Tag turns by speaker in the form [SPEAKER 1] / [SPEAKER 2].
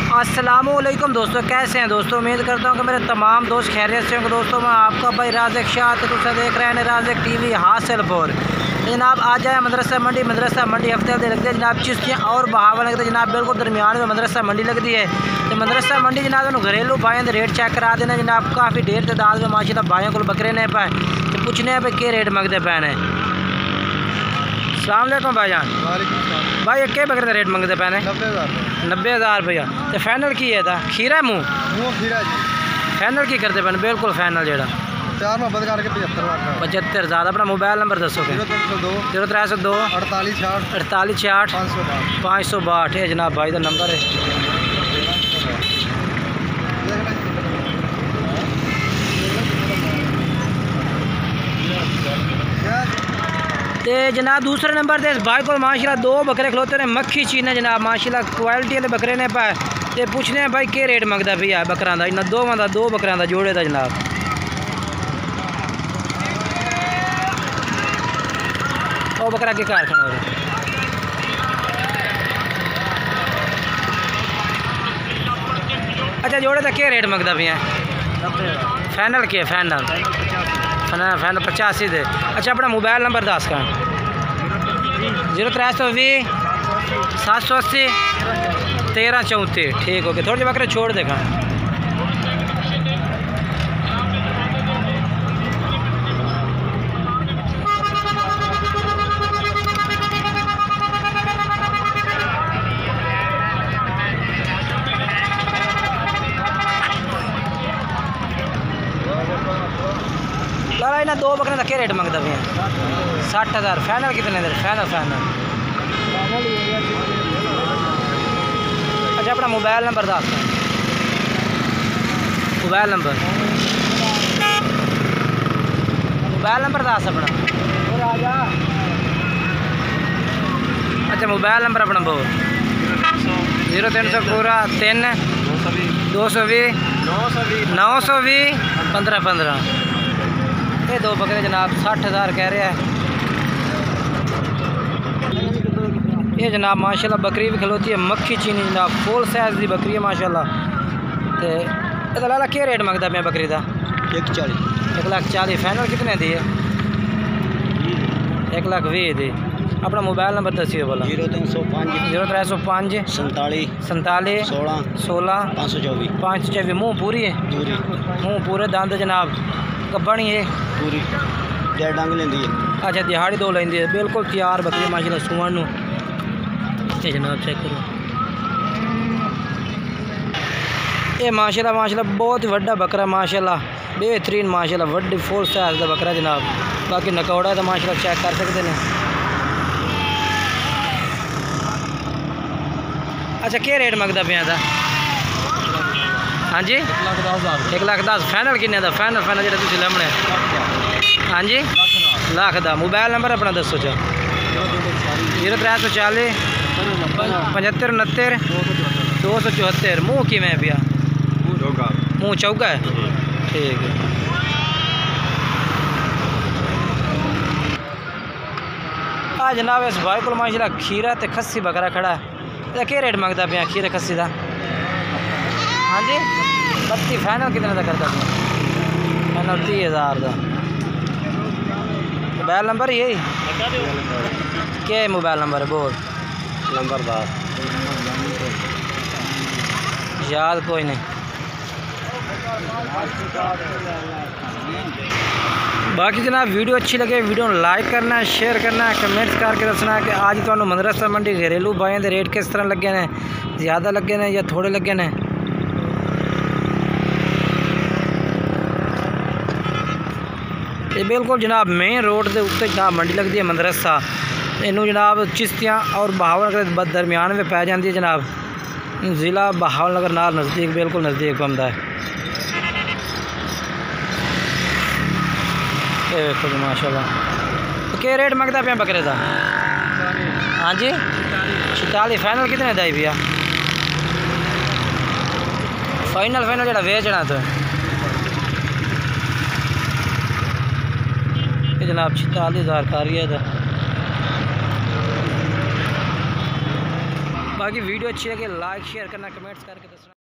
[SPEAKER 1] अस्सलामुअलैकुम दोस्तों, कैसे हैं दोस्तों। उम्मीद करता हूँ कि मेरे तमाम दोस्त खैरियत से होंगे। दोस्तों मैं आपका भाई राज़िक शाह तुझसे देख रहे हैं राज़िक टीवी हासिलपुर। जनाब आज आए मदरसा मंडी हफ्ते लगती है जनाब। चिश्तियाँ और बहावल लगते हैं जनाब, बिल्कुल दरमियान में मदरसा मंडी लगती है। तो मदरसा मंडी जनाब घरेलू भाइयों के रेट चेक करा देना जनाब। काफ़ी ढेर तादाद में माशाल्लाह भाइयों को बकरे ने पाए तो पूछने पे क्या रेट मंगते पे ने। अस्सलाम वालेकुम भाईजान। भाई के बकरे का रेट मंगते पे ने? 90,000 रुपया। तो फाइनल की है था खीरा मुँह
[SPEAKER 2] खीरा जी
[SPEAKER 1] फाइनल की करते पे बिल्कुल फाइनल जो 75 ज़्यादा। अपना मोबाइल नंबर दसो कि 0302 48 562 है जनाब भाई का नंबर है। तो जनाब दूसरे नंबर से भाई को माशाल्लाह 2 बकरे खलोते ने मक्खी चीने जनाब, माशाल्लाह क्वालिटी वाले बकरे ने पाए। तो पूछने भाई के रेट मंगता भैया बकरा का? इन्होंने 2 बकरों का जोड़े था जनाब। वो बकरा के घर खड़ा हो रहा। अच्छा जोड़े का क्या रेट मंगता भैया? फाइनल के फाइनल 85 दे। अच्छा अपना मोबाइल नंबर दस का 0320 780 1334। ठीक हो गया। थोड़े बकरे छोड़ देखा। लाला इन्हें 2 बकरे का क्या रेट मंगता भैया? 60,000। फाइनल कितने देर? फाइनल। अच्छा अपना मोबाइल नंबर दस। मोबाइल नंबर दस अपना। अच्छा मोबाइल नंबर अपना बोल 0300 पूरा 3 220 920 1515। ये 2 बकरे जनाब 60,000 कह रहे हैं। ये जनाब माशाल्लाह बकरी भी खलोती है मक्खी चीनी जनाब, फुल साइज की बकरी है माशाल्लाह। तो लाला क्या रेट मंगता मैं बकरी का? 1,40,000। फाइनल कितने दी है? 1,20,000 दी। अपना मोबाइल नंबर दसिए बोला 0305 47 16 524। मुँह पूरी है? मुँह पूरे दंद जनाब कब्बनी है पूरी डांग लेंदी है। अच्छा दिहाड़ी 2 लेंदी है। बिल्कुल तैयार बकरी माशाल्लाह सुवन नूं। ये जनाब चेक करो ये माशाल्लाह बहुत ही वड्डा बकरा माशाल्लाह, बेहतरीन माशाल्लाह वड्डी फुल साइज का बकरा जनाब। बाकी नकौड़ा तो माशाल्लाह चेक कर सकते हैं। अच्छा क्या रेट मंगता पे था? हाँ जी 1,10,000। फाइनल किन्ने का? फाइनल जो तुम लमने। हाँ जी लाख का। मोबाइल नंबर अपना दसो 0340 75 69 274। मुँह कि मैं पिया? मुँह चौका है। ठीक है। हाँ जनाब इस भाई को माशाल्लाह खीरा तो खस्सी बकरा खड़ा है। क्या रेट मंगता पे खीरे खस्सी का? हाँ जी 32। फाइनल कितने का करता? फाइनल 30,000 का। मोबाइल नंबर यही क्या है? मोबाइल नंबर है बोल
[SPEAKER 2] नंबर 10
[SPEAKER 1] याद कोई नहीं। बाकी जनाब वीडियो अच्छी लगे वीडियो लाइक करना है, शेयर करना है, कमेंट्स करके दसना है कि आज तो मदरसा मंडी घरेलू भाइयों के रेट किस तरह लगे ने, ज़्यादा लगे ने या थोड़े लगे ने। ये बिल्कुल जनाब मेन रोड के उत्ते जनाब मंडी लगती है मदरसा। इनू जनाब चिश्तियाँ और बहावल नगर दरमियान में पै जाती है जनाब। ज़िला बहावल नगर नाल नज़दीक बिल्कुल नज़दीक पौंदा है। ये देखो जी माशाल्लाह। तो क्या रेट मंगता पे बकरे का? हाँ जी 46। फाइनल कितने का भैया? फाइनल जो बेचना तो जनाब 46,000 का रही है। बाकी वीडियो अच्छी लगे लाइक शेयर करना कमेंट्स करके दसना।